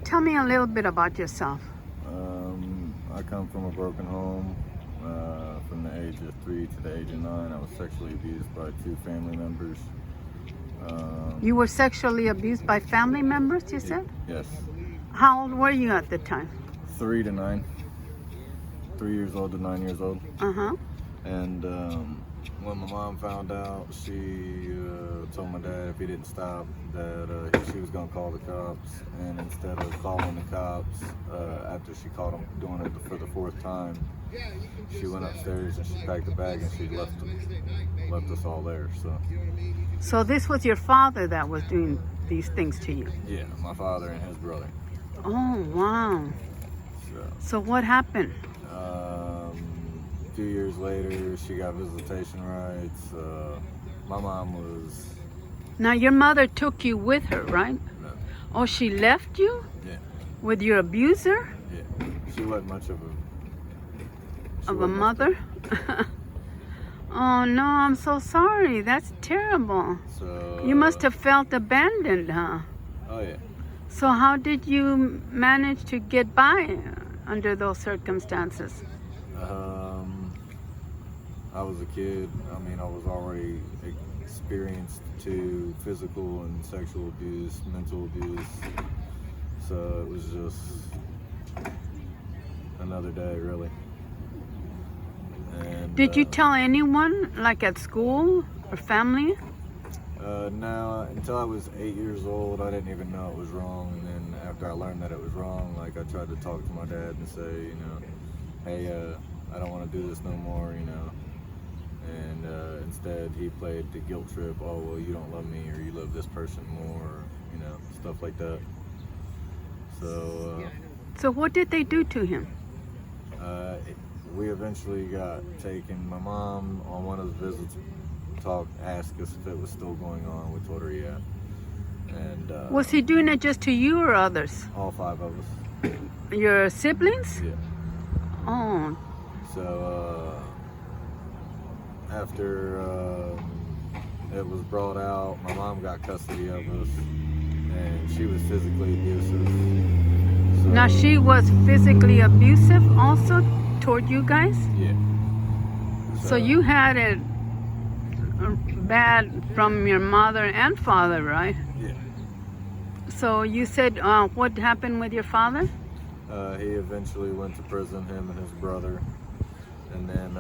tell me a little bit about yourself. I come from a broken home. From the age of 3 to the age of 9, I was sexually abused by 2 family members. You were sexually abused by family members, you said? Yes. How old were you at the time? 3 to 9. 3 years old to 9 years old. Uh-huh. And when my mom found out, she told my dad if he didn't stop that she was going to call the cops. And instead of calling the cops, after she caught him doing it for the 4th time, she went upstairs and she packed a bag and she left us all there. So this was your father that was doing these things to you? Yeah, my father and his brother. Oh, wow. So what happened? A few years later, she got visitation rights. My mom was... Now your mother took you with her, right? No. Oh, she left you? Yeah. With your abuser? Yeah. She wasn't much of a mother? Oh no, I'm so sorry. That's terrible. So you must have felt abandoned, huh? Oh yeah. So how did you manage to get by under those circumstances? I was a kid. I mean, I was already experienced to physical and sexual abuse, mental abuse. So it was just another day, really. And, did you tell anyone, like at school or family? No, until I was 8 years old, I didn't even know it was wrong. And then after I learned that it was wrong, like I tried to talk to my dad and say, you know, hey, I don't want to do this no more, you know. And instead he played the guilt trip. Oh, well, you don't love me, or you love this person more, you know, stuff like that. So what did they do to him? We eventually got taken. My mom, on one of the visits, asked us if it was still going on. We told her yeah. And was he doing it just to you or others? All 5 of us. Your siblings? Yeah. Oh. So after it was brought out, my mom got custody of us, and she was physically abusive. So, now she was physically abusive also toward you guys? Yeah. So you had it bad from your mother and father, right? Yeah. So you said what happened with your father? He eventually went to prison, him and his brother. And then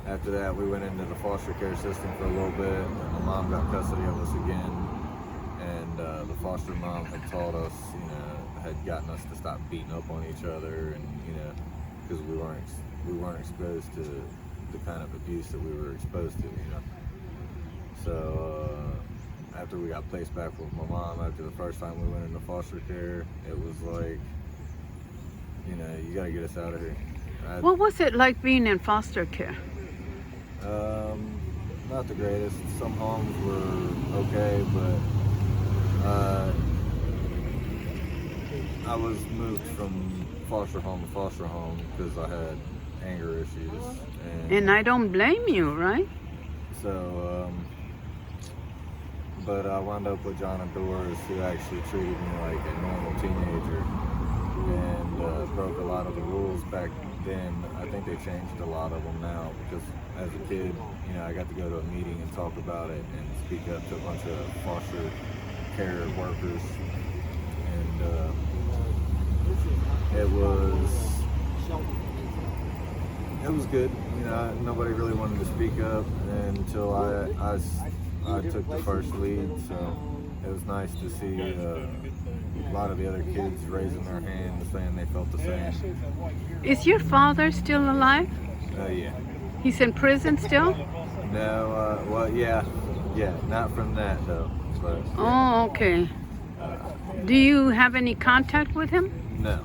after that, we went into the foster care system for a little bit. And my mom got custody of us again. And the foster mom had taught us, you know, had gotten us to stop beating up on each other, and you know, because we weren't exposed to the kind of abuse that we were exposed to, you know. So after we got placed back with my mom, after the first time we went into foster care, it was like, you know, you gotta get us out of here. What was it like being in foster care? Not the greatest. Some homes were okay, but I was moved from foster home to foster home because I had anger issues. And I don't blame you, right? So, but I wound up with John and Doris, who actually treated me like a normal teenager and broke a lot of the rules back then. I think they changed a lot of them now, because as a kid, you know, I got to go to a meeting and talk about it and speak up to a bunch of foster care workers. And it was good. You know, nobody really wanted to speak up until I took the first lead. So it was nice to see a lot of the other kids raising their hands, saying they felt the same. Is your father still alive? Yeah. He's in prison still? No, well, yeah, not from that though. But, yeah. Oh, okay. Do you have any contact with him? No.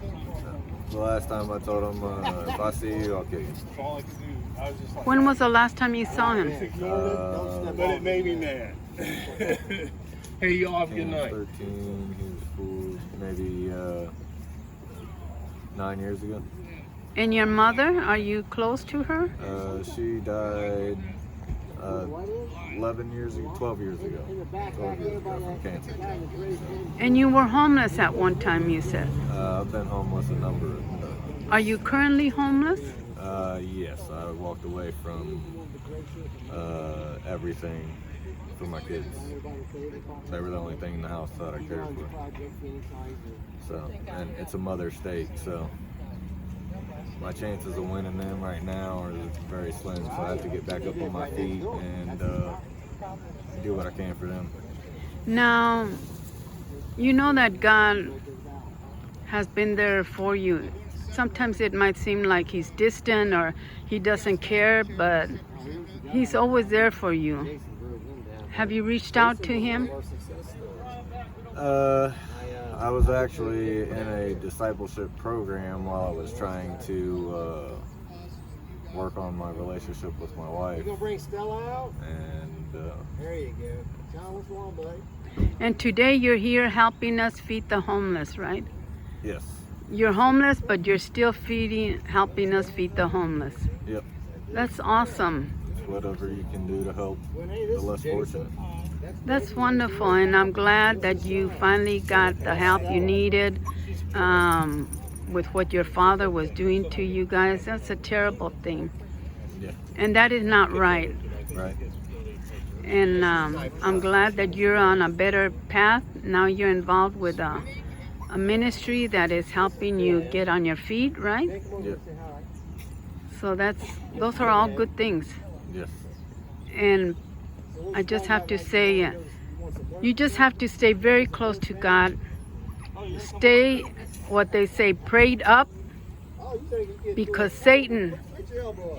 The last time I told him, if I see you, I'll kill you. When was the last time you saw him? But it made me mad. Hey, y'all have a good night. 13, he was fooled, maybe 9 years ago. And your mother, are you close to her? She died 12 years ago. 12 years ago from cancer. And you were homeless at one time, you said. I've been homeless a number of Are you currently homeless? Yes, I walked away from everything for my kids. They were the only thing in the house that I cared for. So, and it's a mother state, so my chances of winning them right now are very slim. So I have to get back up on my feet and do what I can for them. Now, you know that God has been there for you. Sometimes it might seem like he's distant or he doesn't care, but he's always there for you. Have you reached out to him? I was actually in a discipleship program while I was trying to work on my relationship with my wife. You gonna bring Stella out? And There you go. John, what's wrong, buddy? And today you're here helping us feed the homeless, right? yes, You're homeless, but you're still helping us feed the homeless. yep. That's awesome. It's whatever you can do to help the less fortunate. That's wonderful, and I'm glad that you finally got the help you needed with what your father was doing to you guys. That's a terrible thing, Yeah, and that is not right. right. And I'm glad that you're on a better path. Now you're involved with a ministry that is helping you get on your feet, right? Yep, So those are all good things. yes, And I just have to say, you just have to stay very close to God. Stay, what they say, prayed up, because Satan,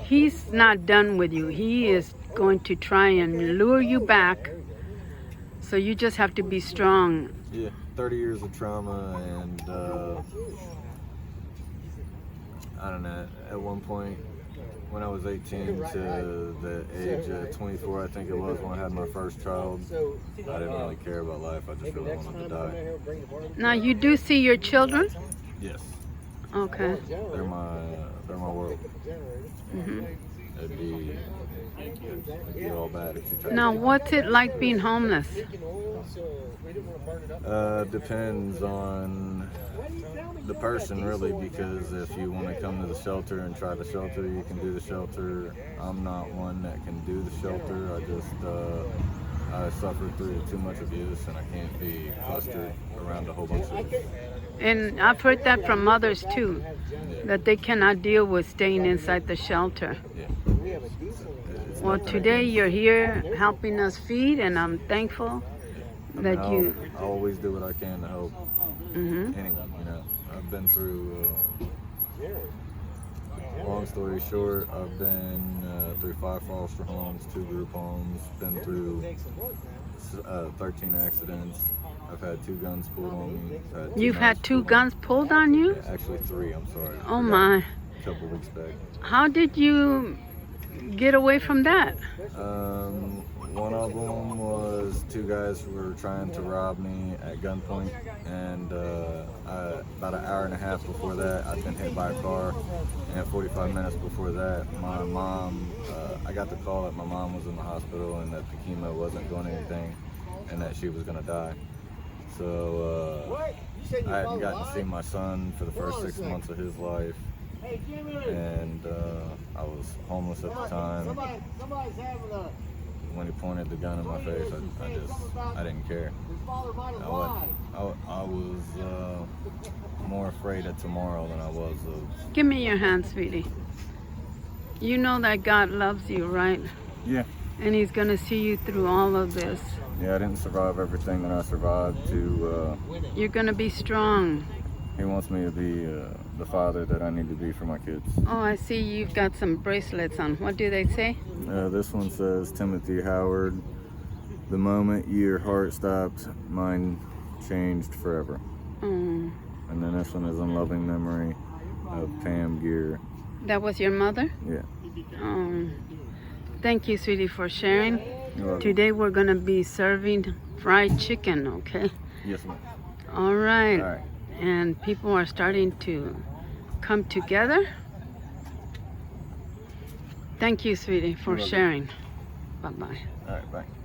he's not done with you. He is going to try and lure you back. So you just have to be strong. yeah. 30 years of trauma, and I don't know. At one point, when I was 18 to the age of 24, I think it was, when I had my first child, I didn't really care about life. I just really wanted to die. Now you do see your children? Yes, Okay. they're my world. Hmm. It'd be all bad if you tried. Now what's it like being homeless? Depends on the person, really, because if you want to come to the shelter and try the shelter, you can do the shelter. I'm not one that can do the shelter. I suffered through too much abuse, and I can't be clustered around a whole bunch of. And I've heard that from others too, that they cannot deal with staying inside the shelter. Yeah. Well, today you're here helping us feed, and I'm thankful that you. I always do what I can to help Hmm. anyone. You know, I've been through. Long story short, I've been through 5 foster homes, 2 group homes. Been through 13 accidents. I've had 2 guns pulled on me. You've had 2 guns pulled on you? Yeah, actually 3. I'm sorry. Oh my! A couple weeks back. How did you get away from that? One of them was 2 guys who were trying to rob me at gunpoint, and about an hour and a half before that, I'd been hit by a car, and 45 minutes before that, my mom, I got the call that my mom was in the hospital and that the chemo wasn't doing anything, and that she was gonna die. So I hadn't gotten to see my son for the first 6 months of his life, and I was homeless at the time. When he pointed the gun in my face, I didn't care. I was more afraid of tomorrow than I was of. Give me your hand, sweetie. You know that God loves you, right? Yeah. And He's gonna see you through all of this. Yeah, I didn't survive everything that I survived to. You're gonna be strong. He wants me to be the father that I need to be for my kids. Oh, I see you've got some bracelets on. What do they say? This one says, Timothy Howard, the moment your heart stopped, mine changed forever. Oh, And then this one is in loving memory of Pam Gear. that was your mother? Yeah. Thank you, sweetie, for sharing. You're welcome. Today we're gonna be serving fried chicken, okay? Yes, ma'am. All right. All right. And people are starting to come together. Thank you, sweetie, for You're welcome. sharing. Bye-bye. All right, bye.